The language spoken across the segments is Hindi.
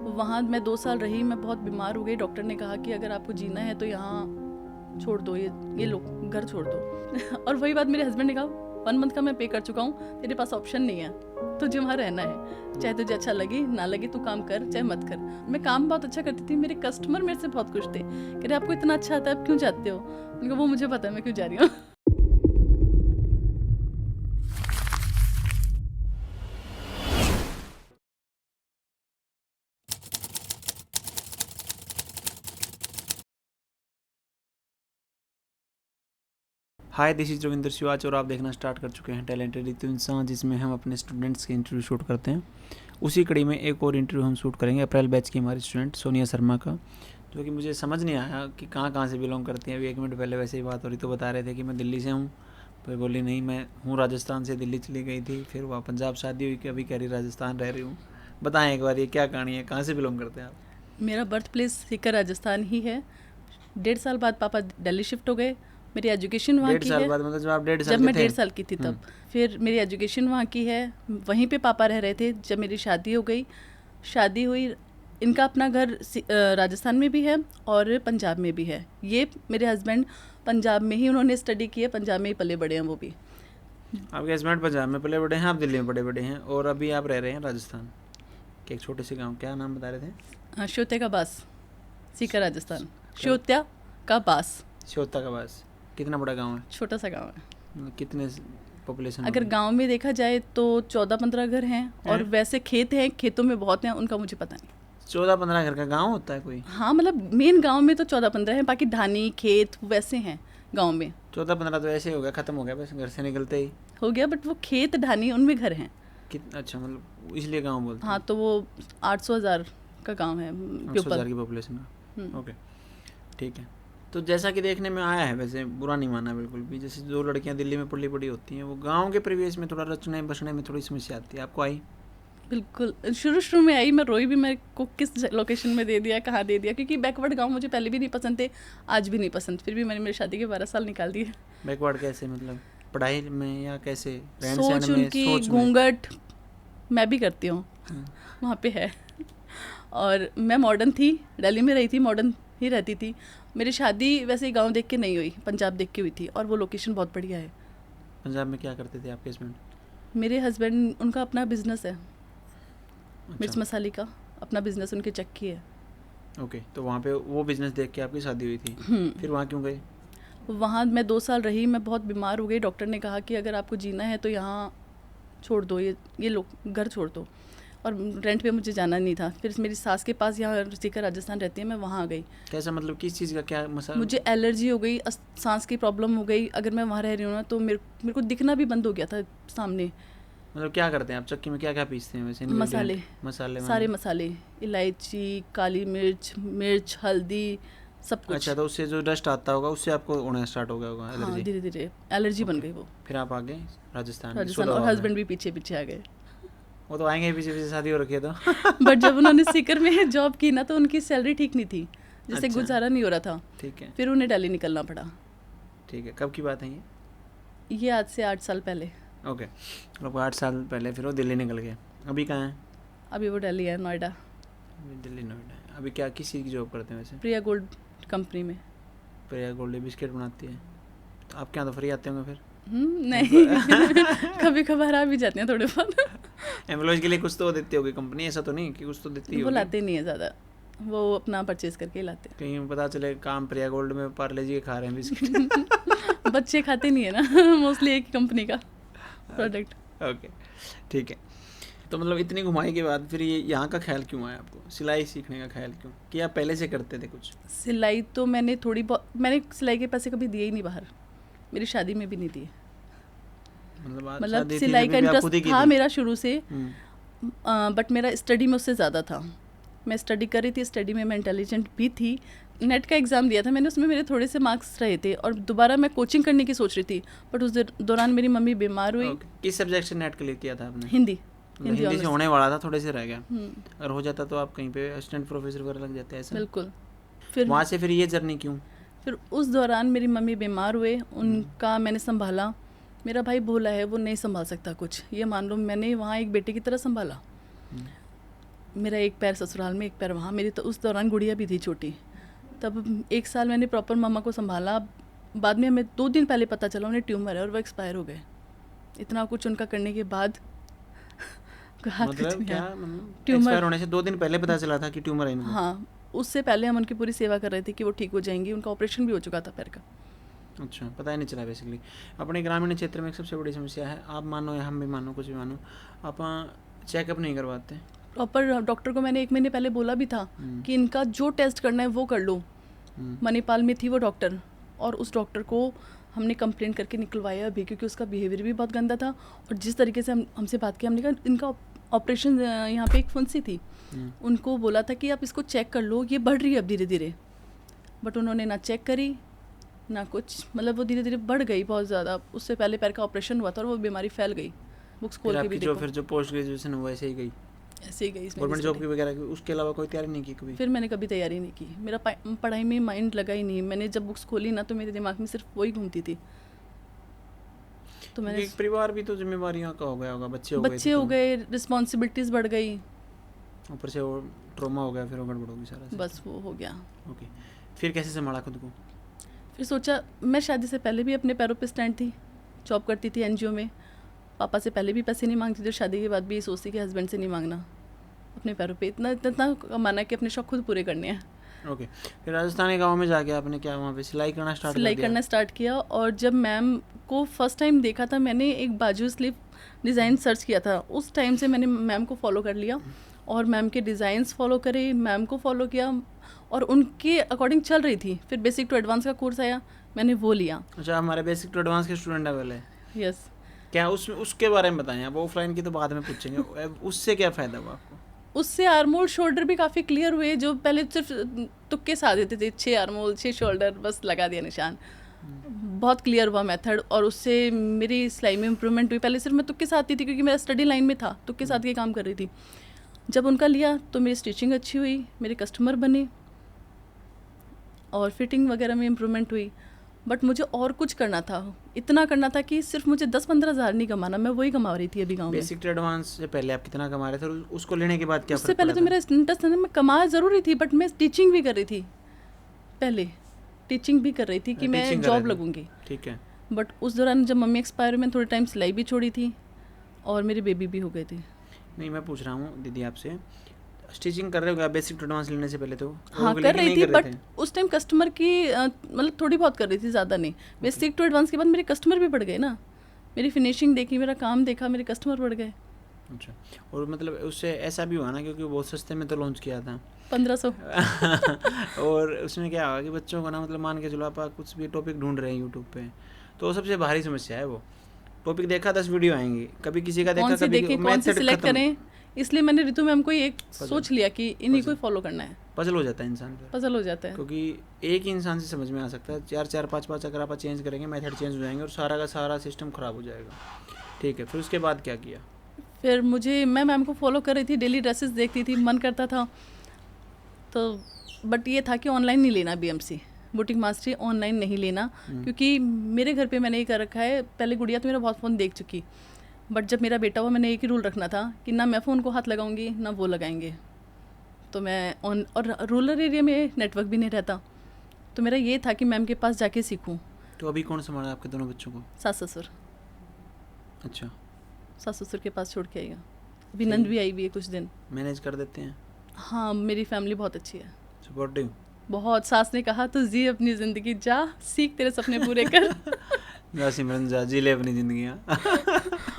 वहाँ मैं 2 साल रही, मैं बहुत बीमार हो गई। डॉक्टर ने कहा कि अगर आपको जीना है तो यहाँ छोड़ दो, ये लो, घर छोड़ दो। और वही बात मेरे हस्बैंड ने कहा, 1 मंथ का मैं पे कर चुका हूँ, तेरे पास ऑप्शन नहीं है, तुझे वहाँ रहना है, चाहे तुझे अच्छा लगे ना लगे, तू काम कर चाहे मत कर। मैं काम बहुत अच्छा करती थी, मेरे कस्टमर मेरे से बहुत खुश थे, कह रहे आपको इतना अच्छा आता है, आप क्यों जाते हो? मैंने कहा वो मुझे पता है मैं क्यों जा रही हूँ। हाय, दिस इज़ रविंदर शिवाच और आप देखना स्टार्ट कर चुके हैं टैलेंटेड रितु इंसान, जिसमें हम अपने स्टूडेंट्स के इंटरव्यू शूट करते हैं। उसी कड़ी में एक और इंटरव्यू हम शूट करेंगे अप्रैल बैच की हमारी स्टूडेंट सोनिया शर्मा का, जो कि मुझे समझ नहीं आया कि कहाँ से बिलोंग करती हैं। अभी 1 मिनट पहले वैसे ही बात हो रही तो बता रहे थे कि मैं दिल्ली से हूँ, फिर बोली नहीं मैं हूँ राजस्थान से, दिल्ली चली गई थी, फिर वहाँ पंजाब शादी हुई कि अभी कह रही राजस्थान रह रही हूँ। बताएं एक बार ये क्या कहानी है, कहाँ से बिलोंग करते हैं आप? मेरा बर्थ प्लेस सीकर राजस्थान ही है। 1.5 साल बाद पापा दिल्ली शिफ्ट हो गए। मेरी एजुकेशन वहाँ 1.5 की साल है। बाद, मतलब जब आप 1.5 साल जब के मैं थे? 1.5 साल की थी तब। फिर मेरी एजुकेशन वहाँ की है, वहीं पे पापा रह रहे थे। जब मेरी शादी हो गई, शादी हुई, इनका अपना घर राजस्थान में भी है और पंजाब में भी है। ये मेरे हस्बैंड पंजाब में ही उन्होंने स्टडी की है, पंजाब में ही पले बड़े हैं वो भी। आपके हस्बैंड पंजाब में पले बड़े हैं, आप दिल्ली में पले बड़े हैं, और अभी आप रह रहे हैं राजस्थान के एक छोटे से गांव, क्या नाम बता रहे थे? श्योत्या का बास, सीकर राजस्थान। श्योत्या का बास, श्योता का बास। कितना बड़ा गांव है? छोटा सा गाँव है। मतलब कितने पॉपुलेशन? अगर गांव में देखा जाए तो 14-15 घर हैं, और वैसे खेत हैं, खेतों में बहुत हैं, उनका मुझे पता नहीं। 14-15 घर का गांव होता है कोई? हाँ, मतलब मेन गांव में तो 14-15 हैं, बाकी धानी खेत वैसे हैं गांव में। 14-15 तो ऐसे ही हो गया, खत्म हो गया बस घर से निकलते ही। हो गया, बट वो खेत धानी उनमें घर हैं। अच्छा, मतलब इसलिए गांव बोलते हैं। हाँ, तो वो 800,000 का गांव है, 800,000 की पॉपुलेशन का। ओके, ठीक है। तो जैसा कि देखने में आया है, वैसे बुरा नहीं माना बिल्कुल भी, जैसे जो लड़कियां दिल्ली में पढ़ी पढ़ी होती हैं वो गांव के परिवेश में थोड़ा रचने बसने में थोड़ी समस्या आती है। आपको आई? बिल्कुल, शुरू में आई, मैं रोई भी, मेरे को किस लोकेशन में दे दिया, कहाँ दे दिया, क्योंकि बैकवर्ड गांव मुझे पहले भी नहीं पसंद थे, आज भी नहीं पसंद, फिर भी मैंने मेरी शादी के 12 साल निकाल दिए। बैकवर्ड कैसे, मतलब पढ़ाई में या कैसे? सोच उनकी, घूंघट, मैं भी करती हूँ, वहाँ पे है। और मैं मॉडर्न थी, दिल्ली में रही थी, मॉडर्न ही रहती थी। मेरी शादी वैसे ही गांव देख के नहीं हुई, पंजाब देख के हुई थी, और वो लोकेशन बहुत बढ़िया है। पंजाब में क्या करते थे आपके हस्बैंड? मेरे हस्बैंड, उनका अपना बिजनेस है, मिर्च अच्छा, मसाले का अपना बिजनेस उनकी चक्की है। ओके। तो वहाँ पे वो बिजनेस देख के आपकी शादी हुई थी, फिर वहाँ क्यों गए? वहाँ मैं 2 साल रही, मैं बहुत बीमार हो गई। डॉक्टर ने कहा कि अगर आपको जीना है तो यहाँ छोड़ दो, ये लो, घर छोड़ दो। और रेंट पे मुझे जाना नहीं था। फिर मेरी सास के पास यहाँ सीकर राजस्थान रहती है, मैं वहाँ आ गई। कैसा, मतलब किस चीज़ का, क्या मसाला? मुझे एलर्जी हो गई, सांस की प्रॉब्लम हो गई। अगर मैं वहाँ रह रही हूँ ना तो मेरे को दिखना भी बंद हो गया था सामने। मतलब क्या करते हैं आप चक्की में, क्या क्या पीसते हैं वैसे? मसाले, मसाले सारे मसाले, इलायची, काली मिर्च, हल्दी, सब कुछ। अच्छा, तो उससे जो डस्ट आता होगा उससे आपको होना स्टार्ट हो गया होगा एलर्जी? हाँ, धीरे धीरे एलर्जी बन गई वो। फिर आप आ गए राजस्थान और हस्बैंड भी पीछे पीछे आ गए। वो तो आएंगे पीछे पीछे, शादी हो रखी है तो। बट जब उन्होंने सीकर में जॉब की ना तो उनकी सैलरी ठीक नहीं थी, जिससे अच्छा, गुजारा नहीं हो रहा था। ठीक है, फिर उन्हें दिल्ली निकलना पड़ा। ठीक है। कब की बात है ये आज से 8 साल पहले। ओके, मतलब 8 साल पहले फिर वो दिल्ली निकल गए। अभी कहाँ हैं? अभी वो दिल्ली है, नोएडा। अभी दिल्ली नोएडा है। अभी क्या, किस चीज़ की जॉब करते हैं वैसे? प्रिया गोल्ड कंपनी में। प्रिया गोल्ड बिस्किट बनाती है, तो आपके यहाँ तो फ्री आते होंगे फिर? नहीं। कभी कभार आ भी जाते हैं थोड़े बहुत। एम्प्लॉयज़ के लिए कुछ तो देती होगी कंपनी, ऐसा तो नहीं कि कुछ तो देती वो होगी? लाते नहीं है ज़्यादा, वो अपना परचेज करके ही लाते कहीं पता चले काम प्रिया गोल्ड में पार्ले जी के खा रहे हैं बिस्किट। हैं। बच्चे खाते नहीं है ना, मोस्टली एक कंपनी का प्रोडक्ट। ओके, ठीक है। तो मतलब इतनी घुमाई के बाद फिर ये यहाँ का ख्याल क्यों आया आपको, सिलाई सीखने का ख्याल क्यों, कि आप पहले से करते थे कुछ? सिलाई तो मैंने थोड़ी बहुत, मैंने सिलाई के पैसे कभी दिए ही नहीं बाहर, मेरी शादी में भी नहीं दिए। मतलब सिलाई का इंटरेस्ट था मेरा शुरू से, बट मेरा स्टडी में उससे ज़्यादा था। मैं स्टडी कर रही थी, स्टडी में मैं इंटेलिजेंट भी थी। नेट का एग्ज़ाम दिया था मैंने, उसमें मेरे थोड़े से मार्क्स रहे थे, और दोबारा मैं कोचिंग करने की सोच रही थी, बट उस दौरान मेरी मम्मी बीमार हुई। किस सब्जेक्ट से नेट क्लियर किया था आपने? हिंदी से होने वाला था, थोड़े से रह गया। अगर हो जाता तो आप कहीं पे असिस्टेंट प्रोफेसर वगैरह लग जाते, ऐसा? बिल्कुल। फिर वहाँ से फिर ये जर्नी क्यों? फिर उस दौरान मेरी मम्मी बीमार हुए, उनका मैंने संभाला। मेरा भाई भोला है, वो नहीं संभाल सकता कुछ, ये मान लो। मैंने वहाँ एक बेटे की तरह संभाला। मेरा एक पैर ससुराल में, एक पैर वहाँ। मेरी तो उस दौरान गुड़िया भी थी छोटी। तब 1 साल मैंने प्रॉपर मम्मा को संभाला। बाद में हमें 2 दिन पहले पता चला उन्हें ट्यूमर है और वो एक्सपायर हो गए। इतना कुछ उनका करने के बाद मतलब क्या, मतलब एक्सपायर होने से 2 दिन पहले पता चला था कि ट्यूमर है इनको? हाँ, उससे पहले हम उनकी पूरी सेवा कर रहे थे कि वो ठीक हो जाएंगी। उनका ऑपरेशन भी हो चुका था पैर का। अच्छा, पता ही नहीं चला बेसिकली। अपने ग्रामीण क्षेत्र में एक सबसे बड़ी समस्या है, आप मानो या हम भी मानो, कुछ भी मानो, आप चेकअप नहीं करवाते। प्रॉपर डॉक्टर को मैंने 1 महीने पहले बोला भी था कि इनका जो टेस्ट करना है वो कर लो। मणिपाल में थी वो डॉक्टर, और उस डॉक्टर को हमने कंप्लेंट करके निकलवाया भी, क्योंकि उसका बिहेवियर भी बहुत गंदा था। और जिस तरीके से हमसे बात की, हमने कहा इनका ऑपरेशन, यहाँ पे एक फुंसी थी, उनको बोला था कि आप इसको चेक कर लो, ये बढ़ रही है अब धीरे धीरे। बट उन्होंने ना चेक करी ना कुछ, मतलब वो धीरे धीरे बढ़ गई बहुत ज़्यादा। उससे पहले पैर का ऑपरेशन हुआ था और वो बीमारी फैल गई। बुक्स खोल के भी देखो, फिर जो पोस्ट ग्रेजुएशन हुआ ऐसे ही गई, ऐसे ही गई। गवर्नमेंट जॉब की वगैरह की उसके अलावा कोई तैयारी नहीं की कभी? फिर मैंने कभी तैयारी नहीं की। मेरा पढ़ाई में माइंड लगा ही नहीं। मैंने जब बुक्स खोली ना तो मेरे दिमाग में सिर्फ वही घूमती थी। तो मैंने, परिवार भी तो जिम्मेवारियों का हो गया होगा, बच्चे हो गए, रिस्पॉन्सिबिलिटीज़ बढ़ गई, ऊपर से वो ट्रॉमा हो गया, फिर वो गड़बड़ होगी सारा। बस वो हो गया। ओके, फिर कैसे संभाला खुद को? फिर सोचा, मैं शादी से पहले भी अपने पैरों पे स्टैंड थी, जॉब करती थी एनजीओ में। पापा से पहले भी पैसे नहीं मांगती थी, शादी के बाद भी ये सोचती कि हस्बैंड से नहीं मांगना। अपने पैरों पे इतना कमाना कि अपने शौक खुद पूरे करने हैं। ओके, फिर राजस्थान के गाँव में जाके आपने क्या वहाँ पे सिलाई करना स्टार्ट किया। और जब मैम को फर्स्ट टाइम देखा था, मैंने एक बाजू स्लीव डिज़ाइन सर्च किया था। उस टाइम से मैंने मैम को फॉलो कर लिया और मैम के डिज़ाइंस फॉलो करे, मैम को फॉलो किया और उनके अकॉर्डिंग चल रही थी। फिर बेसिक टू एडवांस का कोर्स आया, मैंने वो लिया। अच्छा, हमारे बेसिक टू एडवांस के स्टूडेंट अवेलेबल है? यस। क्या उसके बारे में बताएं आप? ऑफलाइन की तो बाद में पूछेंगे। उससे क्या फ़ायदा हुआ आपको? उससे आर्म होल शोल्डर भी काफ़ी क्लियर हुए। जो पहले सिर्फ तुक्के से आ देते थे, 6 आर्म होल 6 शोल्डर, बस लगा दिया निशान। बहुत क्लियर हुआ मेथड और उससे मेरी सिलाई में इम्प्रूवमेंट हुई। पहले सिर्फ मैं तुक्के से आती थी क्योंकि मेरा स्टडी लाइन में था, तुक्के साथ के काम कर रही थी। जब उनका लिया तो मेरी स्टिचिंग अच्छी हुई, मेरे कस्टमर बने और फिटिंग वगैरह में इम्प्रूवमेंट हुई। बट मुझे और कुछ करना था, इतना करना था कि सिर्फ मुझे 10-15 हज़ार नहीं कमाना, मैं वही कमा रही थी अभी गाँव में। बेसिक टू एडवांस से पहले आप कितना कमा रहे थे? उसको लेने के बाद क्या? उससे पहले तो मेरा इंटरेस्ट था, मैं कमा ज़रूरी थी बट मैं टीचिंग भी कर रही थी। पहले टीचिंग भी कर रही थी कि मैं जॉब लगूंगी। ठीक है। बट उस दौरान जब मम्मी एक्सपायर हुई, मैं थोड़े टाइम सिलाई भी छोड़ी थी और मेरी बेबी भी हो गई थी। नहीं, मैं पूछ रहा हूँ दीदी आपसे, स्टिचिंग कर रहे हो बेसिक टू एडवांस लेने से पहले? तो हाँ कर रही थी, बट उस टाइम कस्टमर की मतलब थोड़ी बहुत कर रही थी, ज़्यादा नहीं। बेसिक टू एडवांस के बाद मेरे कस्टमर भी बढ़ गए ना, मेरी फिनिशिंग देखी, मेरा काम देखा, मेरे कस्टमर बढ़ गए। अच्छा, और मतलब उससे ऐसा भी हुआ ना, क्योंकि बहुत सस्ते में तो लॉन्च किया था 1500 और उसमें क्या हुआ कि बच्चों को ना, मतलब मान के चलो आप कुछ भी टॉपिक ढूंढ रहे हैं यूट्यूब पे, तो सबसे भारी समस्या है वो टॉपिक देखा 10 वीडियो आएंगी, कभी किसी का देखा, कभी कौन सी सिलेक्ट करें। इसलिए मैंने ऋतु मैम को एक सोच लिया कि इन्हीं को फॉलो करना है। पजल हो जाता है इंसान, पजल हो जाता है, क्योंकि एक ही इंसान से समझ में आ सकता है। 4-4 5-5 अगर आप चेंज करेंगे, मेथड चेंज हो जाएंगे और सारा का सारा सिस्टम ख़राब हो जाएगा। ठीक है, फिर उसके बाद क्या किया? फिर मैं मैम को फॉलो कर रही थी, डेली ड्रेसेस देखती थी, मन करता था तो, बट ये था कि ऑनलाइन नहीं लेना, BMC बुटीक मास्टरी ऑनलाइन नहीं लेना, क्योंकि मेरे घर पे मैंने ये कर रखा है। पहले गुड़िया तो मेरा बहुत फ़ोन देख चुकी, बट जब मेरा बेटा हुआ मैंने एक ही रूल रखना था कि ना मैं फ़ोन को हाथ लगाऊंगी ना वो लगाएंगे। तो मैं और रूरल एरिया में नेटवर्क भी नहीं रहता, तो मेरा ये था कि मैम के पास जाके सीखूं। तो अभी कौन संभाला आपके दोनों बच्चों को? सास ससुर। अच्छा, सास ससुर के पास छोड़ के आई। अभी नंद भी आई भी है कुछ दिन। मैनेज कर देते हैं? हाँ, मेरी फैमिली बहुत अच्छी है, सपोर्टिव बहुत। सास ने कहा तो जी अपनी ज़िंदगी, जा सीख, तेरे सपने पूरे कर। सिमरन जा, जी ले अपनी जिंदगियाँ।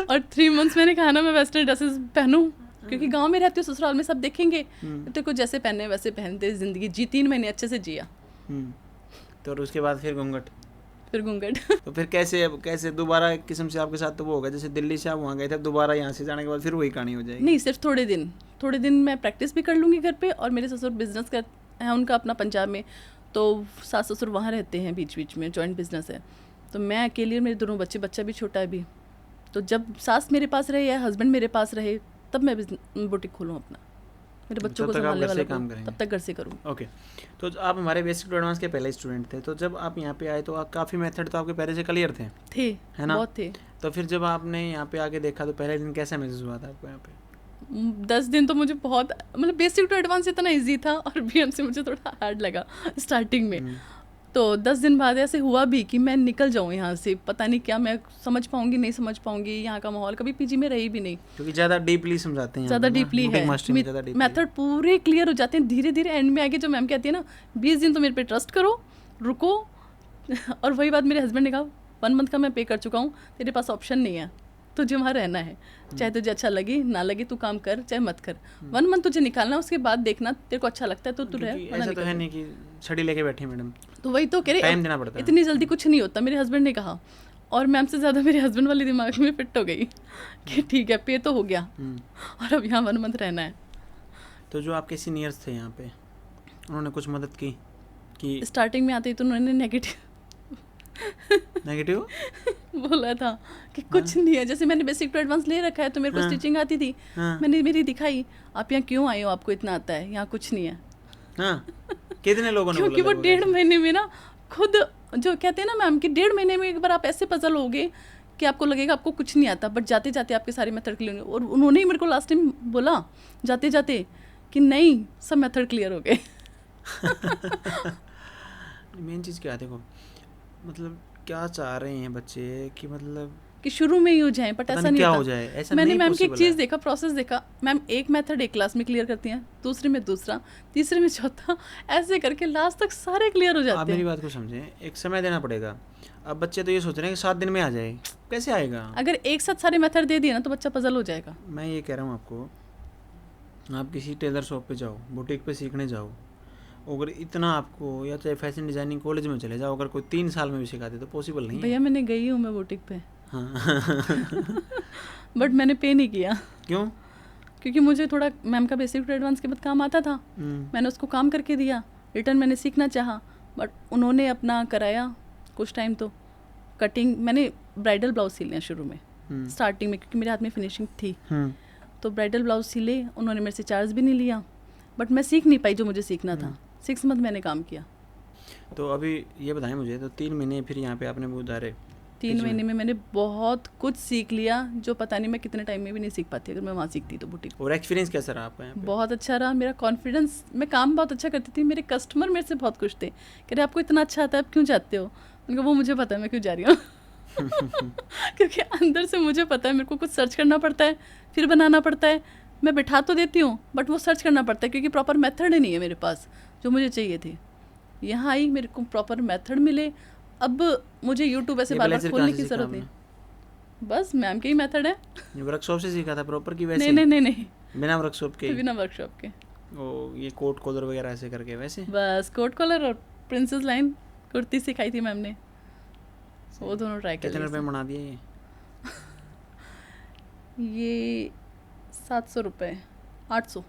और 3 मंथ्स मैंने कहा ना मैं वेस्टर्न ड्रेसेस पहनूं, क्योंकि गांव में रहती हूँ, ससुराल में सब देखेंगे तो कुछ जैसे पहने वैसे पहनते ज़िंदगी जी। 3 महीने अच्छे से जिया। तो उसके बाद फिर घूंघट। तो फिर कैसे दोबारा किस्म से आपके साथ तो वो होगा, जैसे दिल्ली से आप वहाँ गए थे, दोबारा यहाँ से जाने के बाद फिर वही कहानी हो जाएगी? नहीं, सिर्फ थोड़े दिन मैं प्रैक्टिस भी कर लूँगी घर पे। और मेरे ससुर बिजनेस कर है उनका अपना पंजाब में, तो सास ससुर वहाँ रहते हैं, बीच में जॉइंट बिजनेस है। तो मैं अकेली और मेरे दोनों बच्चा भी छोटा है अभी। तो जब सास मेरे पास रहे या हस्बैंड मेरे पास रहे, तब मैं बुटीक खोलूँ अपना, मेरे बच्चों को संभालने वाला काम तब तक घर से करूँ। ओके, तो आप हमारे बेसिक टू एडवांस के पहले स्टूडेंट थे, तो जब आप यहाँ पे आए तो आप काफ़ी मेथड तो आपके पहले से क्लियर थे, है ना? बहुत थे। तो फिर जब आपने यहाँ पे आके देखा तो पहले दिन कैसा महसूस हुआ था आपको यहाँ पे? 10 दिन तो मुझे बहुत, मतलब बेसिक टू एडवांस इतना इजी था और बीएमसी मुझे थोड़ा हार्ड लगा स्टार्टिंग में। तो 10 दिन बाद ऐसे हुआ भी कि मैं निकल जाऊँ यहाँ से, पता नहीं क्या मैं समझ पाऊंगी नहीं समझ पाऊंगी यहाँ का माहौल, कभी पीजी में रही भी नहीं क्योंकि ज़्यादा डीपली समझाते हैं, ज़्यादा डीपली है, मेथड पूरे क्लियर हो जाते हैं धीरे धीरे। एंड में आगे जो मैम कहती है ना 20 दिन तो मेरे पे ट्रस्ट करो, रुको। और वही बात मेरे हस्बैंड ने कहा 1 मंथ का मैं पे कर चुका हूँ, तेरे पास ऑप्शन नहीं है, तुझे वहाँ रहना है, चाहे तुझे अच्छा लगे ना लगे तू काम कर चाहे मत कर, 1 मंथ तुझे निकालना, उसके बाद देखना तेरे को अच्छा लगता है तो तू रह, ऐसा तो है नहीं कि छड़ी लेके बैठी मैडम। तो वही तो कह रहे, टाइम देना पड़ता है, इतनी जल्दी कुछ नहीं होता, मेरे हस्बैंड ने कहा। और मैम से ज़्यादा मेरे हस्बैंड वाले दिमाग में फिट हो गई कि ठीक है पे तो हो गया और अब यहाँ 1 मंथ रहना है। तो जो आपके सीनियर्स थे यहाँ पे, उन्होंने कुछ मदद की कि स्टार्टिंग में आते ही तो उन्होंने नेगेटिव बोला था कि कुछ नहीं है, जैसे मैंने बेसिक टू एडवांस ले रखा है तो मेरे को स्टिचिंग आती थी, मैंने मेरी दिखाई, आप यहाँ क्यों आए हो, आपको इतना आता है, यहाँ कुछ नहीं है। हाँ, कितने लोगों ने क्योंकि वो 1.5 महीने में ना खुद जो कहते हैं ना मैम कि 1.5 महीने में एक बार आप ऐसे पजल होगे कि आपको लगेगा आपको कुछ नहीं आता, बट जाते जाते आपके सारे मेथड क्लियर होंगे। और उन्होंने ही मेरे को लास्ट टाइम बोला जाते जाते कि नहीं सब मेथड क्लियर हो गए। मेन चीज़ क्या है, देखो मतलब क्या चाह रहे हैं बच्चे कि मतलब कि शुरू में ही हो जाए, बट ऐसा नहीं क्या होता। हो जाए, ऐसा मैंने नहीं मैम की एक possible चीज़ है। देखा, प्रोसेस देखा, मैम एक मेथड एक क्लास में क्लियर करती हैं, दूसरे में दूसरा, तीसरे में चौथा, ऐसे करके लास्ट तक सारे क्लियर हो आप जाते मेरी हैं। बात को समझें, एक समय देना पड़ेगा। अब बच्चे तो ये सोच रहे हैं कि 7 दिन में आ जाए, कैसे आएगा? अगर एक साथ सारे मेथड दे दिए ना तो बच्चा पजल हो जाएगा। मैं ये कह रहा हूँ आपको, आप किसी टेलर शॉप पे जाओ, बुटीक पे सीखने जाओ, अगर इतना आपको, या चाहे फैशन डिज़ाइनिंग कॉलेज में चले जाओ, अगर कोई 3 साल में भी सिखा दे तो पॉसिबल नहीं है। भैया मैंने गई हूँ मैं बुटीक पे, हाँ बट मैंने पे नहीं किया क्यों? क्योंकि मुझे थोड़ा मैम का बेसिक टू एडवांस के बाद काम आता था, मैंने उसको काम करके दिया, रिटर्न मैंने सीखना चाहा, बट उन्होंने अपना कराया कुछ टाइम। तो कटिंग मैंने ब्राइडल ब्लाउज सिलने शुरू में स्टार्टिंग में, क्योंकि मेरे हाथ में फिनिशिंग थी, तो ब्राइडल ब्लाउज सिले, उन्होंने मेरे से चार्ज भी नहीं लिया, बट मैं सीख नहीं पाई जो मुझे सीखना था। 6 मंथ मैंने काम किया। तो अभी ये बताएं मुझे, तो 3 महीने फिर यहाँ पे आपने गुजारे, 3 महीने में मैंने बहुत कुछ सीख लिया जो पता नहीं मैं कितने टाइम में भी नहीं सीख पाती अगर मैं वहाँ सीखती तो बुटीक। और एक्सपीरियंस कैसा रहा आपका यहाँ पे? बहुत अच्छा रहा, मेरा कॉन्फिडेंस, मैं काम बहुत अच्छा करती थी, मेरे कस्टमर मेरे से बहुत खुश थे, कह रहे आपको इतना अच्छा आता है आप क्यों जाते हो, उनका वो मुझे पता है मैं क्यों जा रही हूँ। क्योंकि अंदर से मुझे पता है मेरे को कुछ सर्च करना पड़ता है, फिर बनाना पड़ता है। मैं बिठा तो देती हूँ बट वो सर्च करना पड़ता है क्योंकि प्रॉपर मेथड नहीं है मेरे पास जो मुझे चाहिए थे। यहाँ आई मेरे को प्रॉपर मेथड मिले, अब मुझे यूट्यूब ऐसे बार बार खोलने की ज़रूरत नहीं, बस मैम के ही मेथड है। वर्कशॉप से सीखा था प्रॉपर की वैसे? नहीं बिना वर्कशॉप के? बिना वर्कशॉप के। ओ ये कोट कॉलर वगैरह ऐसे करके वैसे? बस कोट कॉलर और प्रिंसेस लाइन कुर्ती सिखाई थी मैम ने, वो दोनों ट्राई कर लिए। कितने रुपए बना दिए ये 700 रुपये, 800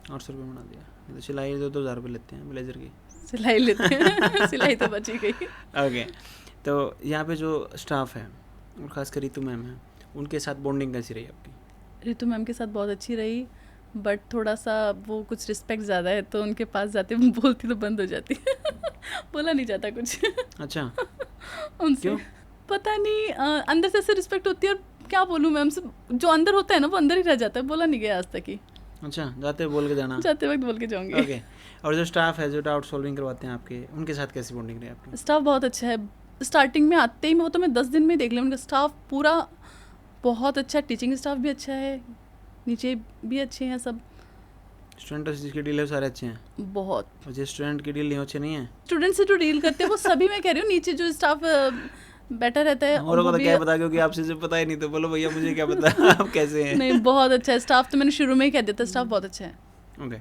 रुपये बना दिया। तो सिलाई 2,000 रुपये लेते हैं ब्लेजर की, सिलाई लेते हैं। सिलाई तो बची गई। ओके, तो यहाँ पे जो स्टाफ है और ख़ासकर रितु मैम है, उनके साथ बॉन्डिंग कैसी रही आपकी? रितु मैम के साथ बहुत अच्छी रही, बट थोड़ा सा वो कुछ रिस्पेक्ट ज़्यादा है तो उनके पास जाते बोलती तो बंद हो जाती। बोला नहीं जाता कुछ। अच्छा उनसे क्यों? पता नहीं, अंदर से ऐसे रिस्पेक्ट होती है, और क्या बोलूँ मैम से, जो अंदर होता है ना वो अंदर ही रह जाता है, बोला नहीं गया आज तक ही। अच्छा, जाते बोल के जाना? जाते वक्त बोल के जाऊँगी। ओके, और जो स्टाफ है जो डाउट सॉल्विंग करवाते हैं आपके, उनके साथ कैसी बॉन्डिंग रही आपकी? स्टाफ बहुत अच्छा है, स्टार्टिंग में आते ही मैं, वो तो मैं 10 दिन में देख लिया, उनका स्टाफ पूरा बहुत अच्छा, टीचिंग स्टाफ भी अच्छा है, नीचे भी अच्छे हैं सब। स्टूडेंट जिसकी डील है सारे अच्छे हैं? बहुत। और जो स्टूडेंट की डील नहीं अच्छे नहीं है? स्टूडेंट से जो डील करते हैं वो सभी, मैं कह रही हूँ नीचे जो स्टाफ बेटर रहता है। और को तो क्या पता, क्योंकि आपसे जो पता ही नहीं, तो बोलो भैया मुझे क्या पता आप कैसे हैं। नहीं बहुत अच्छा है स्टाफ, तो मैंने शुरू में ही कह दिया था स्टाफ बहुत अच्छा है। ओके,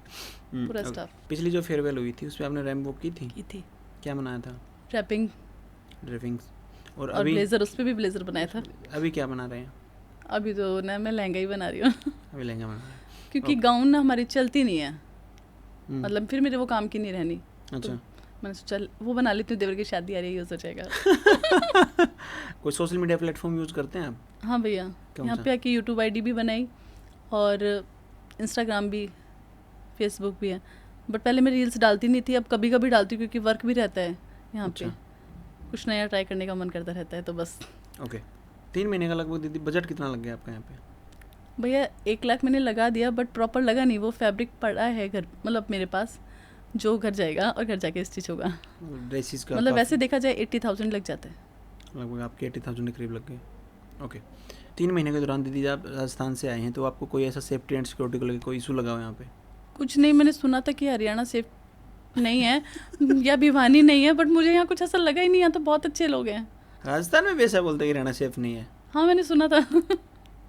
पूरा स्टाफ। पिछली जो फेयरवेल हुई थी उसमें आपने रैंप वॉक की थी? की थी। क्या बनाया था? रैपिंग ड्रेपिंग्स। और अभी ब्लेजर, उस पर भी ब्लेजर बनाया था। अभी क्या बना रहे हैं? अभी तो ना मैं लहंगा ही बना रही हूँ। अभी लहंगा बना रहे हैं क्योंकि गाउन ना हमारी चलती नहीं है, मतलब फिर मेरे वो काम की नहीं रहनी। अच्छा, मैंने सोचा वो बना लेती हूँ, देवर की शादी आ रही है, यूज़ हो जाएगा। कोई सोशल मीडिया प्लेटफॉर्म यूज़ करते हैं आप? हाँ भैया, यहाँ पे आके यूट्यूब आईडी भी बनाई और इंस्टाग्राम भी, फेसबुक भी है, बट पहले मैं रील्स डालती नहीं थी, अब कभी कभी डालती हूँ क्योंकि वर्क भी रहता है यहाँ पे, कुछ नया ट्राई करने का मन करता रहता है, तो बस। ओके, 3 महीने का लगभग दीदी बजट कितना लग गया आपका यहाँ पे? भैया 1 लाख मैंने लगा दिया, बट प्रॉपर लगा नहीं, वो फैब्रिक पड़ा है घर, मतलब मेरे पास, जो घर जाएगा और घर जाके स्टिच होगा। ड्रेसेस का मतलब वैसे देखा जाए 80,000 लग जाता है। लगभग आपके 80,000 के करीब लग गए। ओके, 3 महीने के दौरान दीदी आप राजस्थान से आए हैं, तो आपको कोई ऐसा सेफ्टी एंड सिक्योरिटी को लेकर कोई इशू लगा हो यहाँ पे? कुछ नहीं, मैंने सुना था कि हरियाणा सेफ नहीं है या भिवानी नहीं है, बट मुझे यहाँ कुछ ऐसा लगा ही नहीं, यहाँ तो बहुत अच्छे लोग हैं। राजस्थान में भी ऐसा बोलते हैं कि हरियाणा सेफ नहीं है? हाँ, मैंने सुना था।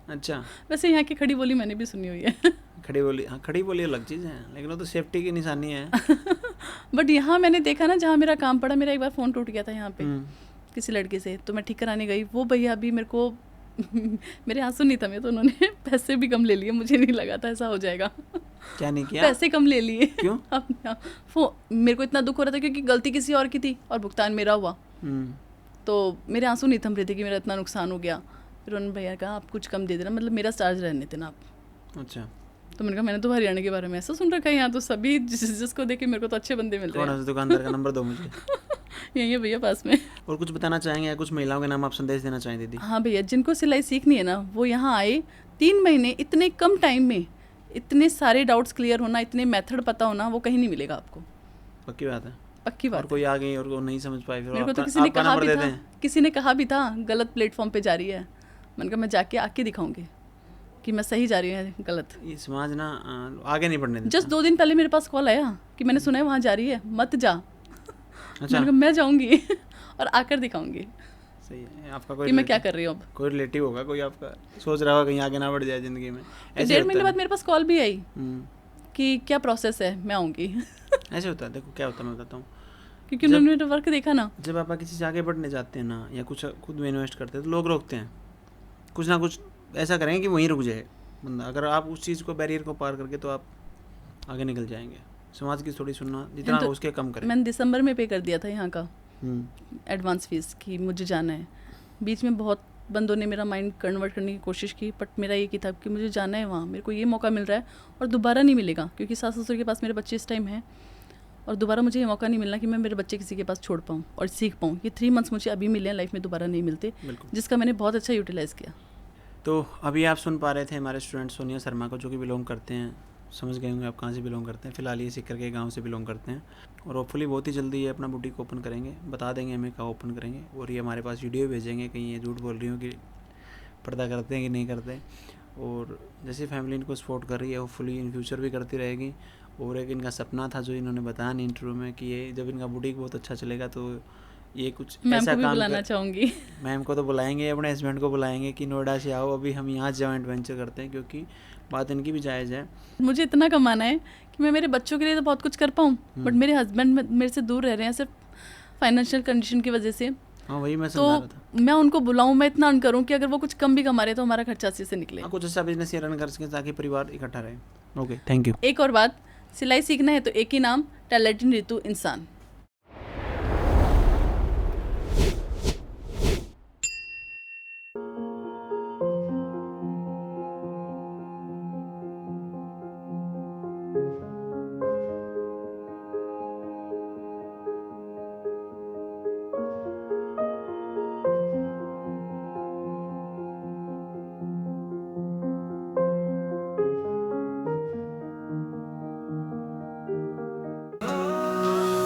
अच्छा, वैसे यहाँ की खड़ी बोली मैंने भी सुनी हुई है। खड़ी बोली, हाँ खड़ी बोली अलग चीज़ है, लेकिन वो तो सेफ्टी की निशानी है। बट यहाँ मैंने देखा ना, जहाँ मेरा काम पड़ा, मेरा एक बार फ़ोन टूट गया था यहाँ पे हम्म, किसी लड़के से, तो मैं ठीक कराने गई, वो भैया भी मेरे को मेरे आंसू नहीं था, मैं तो उन्होंने पैसे भी कम ले लिए, मुझे नहीं लगा था ऐसा हो जाएगा। क्या नहीं किया? पैसे कम ले लिए। क्यों? मेरे को इतना दुख हो रहा था क्योंकि गलती किसी और की थी और भुगतान मेरा हुआ, तो मेरे आंसू नहीं थम रहे थे कि मेरा इतना नुकसान हो गया। फिर उन्होंने भैया कहा आप कुछ कम दे देना, मतलब मेरा चार्ज रहने थे ना आप। अच्छा, तो मैंने कहा मैंने तो हरियाणा के बारे में ऐसा सुन रखा है, यहाँ तो सभी जिसको देखे मेरे को तो अच्छे बंदे मिल रहे कौन है हैं। उस दुकानदार का नंबर दो मुझे। यही है भैया पास में। और कुछ बताना चाहेंगे या कुछ महिलाओं के नाम आप संदेश देना चाहें दीदी? हाँ भैया, जिनको सिलाई सीखनी है ना, वो यहाँ आए, 3 महीने इतने कम टाइम में इतने सारे डाउट्स क्लियर होना, इतने मेथड पता होना, वो कहीं नहीं मिलेगा आपको। पक्की बात है। पक्की और बात। कोई आ गई और वो नहीं समझ पाए, फिर मेरे को तो आपका किसी ने आपका कहा नंबर भी दे था, दें। किसी ने कहा भी था गलत प्लेटफॉर्म पे जा रही है, मैंने कहा मैं जाके आके दिखाऊंगी कि मैं सही जा रही हूँ गलत। ये समाज ना आगे नहीं बढ़ने देता। जस्ट 2 दिन पहले मेरे पास कॉल आया कि मैंने सुना है वहाँ जा रही है, मत जा। अच्छा, मैंने कहा मैं जाऊंगी और आकर दिखाऊंगी सही है। आपका कि मैं क्या कर रही हूँ अब। कोई रिलेटिव होगा, कोई आपका सोच रहा होगा कहीं आगे ना बढ़ जाए जिंदगी में। तो ऐसे 1.5 होता महीने है। बाद मेरे पास कॉल भी आई हम्म, कि क्या प्रोसेस है, मैं आऊँगी। ऐसे होता है। देखो क्या होता है, मैं बताता हूँ। क्योंकि उन्होंने मेरा वर्क देखा ना। जब आप किसी से आगे बढ़ने जाते हैं ना, या कुछ खुद में इन्वेस्ट करते हैं, तो लोग रोकते हैं, कुछ ना कुछ ऐसा करेंगे कि वहीं रुक जाए बंदा। अगर आप उस चीज़ को, बैरियर को पार करके, तो आप आगे निकल जाएंगे। समाज की थोड़ी सुनना, जितना हो उसके कम करें। मैंने दिसंबर में पे कर दिया था यहाँ का एडवांस फीस कि मुझे जाना है। बीच में बहुत बंदों ने मेरा माइंड कन्वर्ट करने की कोशिश की, बट मेरा ये था कि मुझे जाना है वहाँ, मेरे को ये मौका मिल रहा है और दोबारा नहीं मिलेगा, क्योंकि सास ससुर के पास मेरे बच्चे इस टाइम हैं, और दोबारा मुझे ये मौका नहीं मिलना कि मैं मेरे बच्चे किसी के पास छोड़ पाऊँ और सीख पाऊँ। ये 3 मंथ्स मुझे अभी मिले हैं, लाइफ में दोबारा नहीं मिलते, जिसका मैंने बहुत अच्छा यूटिलाइज़ किया। तो अभी आप सुन पा रहे थे हमारे स्टूडेंट सोनिया शर्मा को, जो कि बिलोंग करते हैं, समझ गए होंगे आप कहाँ से बिलोंग करते हैं। फिलहाल ये सीकर के गांव से बिलोंग करते हैं, और होपफुली बहुत ही जल्दी ये अपना बुटीक ओपन करेंगे। बता देंगे हमें कहाँ ओपन करेंगे, और ये हमारे पास वीडियो भेजेंगे कहीं ये झूठ बोल रही हो कि पर्दा करते हैं कि नहीं करते। और जैसे फैमिली इनको सपोर्ट कर रही है, होपफुली इन फ्यूचर भी करती रहेगी। और एक इनका सपना था जो इन्होंने बताया नहीं इंटरव्यू में, कि ये जब इनका बुटीक बहुत अच्छा चलेगा तो ये कुछ ऐसा काम बुलाना चाहूँगी। मैम को तो बुलाएंगे, अपने हस्बैंड को बुलाएंगे कि नोएडा से आओ, अभी हम यहाँ जॉइंट वेंचर करते हैं, क्योंकि बात इनकी भी जायज़ है। मुझे इतना कमाना है कि मैं मेरे बच्चों के लिए तो बहुत कुछ कर पाऊँ, बट मेरे हस्बैंड मेरे से दूर रह रहे हैं सिर्फ फाइनेंशियल कंडीशन की वजह से। हाँ, वही मैं समझा रहा था। तो मैं उनको बुलाऊं, मैं इतना अर्न करूं कि अगर वो कुछ कम भी कमा रहे तो हमारा खर्चा अच्छे से निकले। हाँ, कुछ ऐसा बिजनेस ये रन कर सकें ताकि परिवार इकट्ठा रहे। Okay, thank you. एक और बात, सिलाई सीखना है तो एक ही नाम, टैलेंटेड रितु इंसान।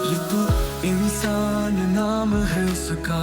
रितु इंसान नाम है उसका,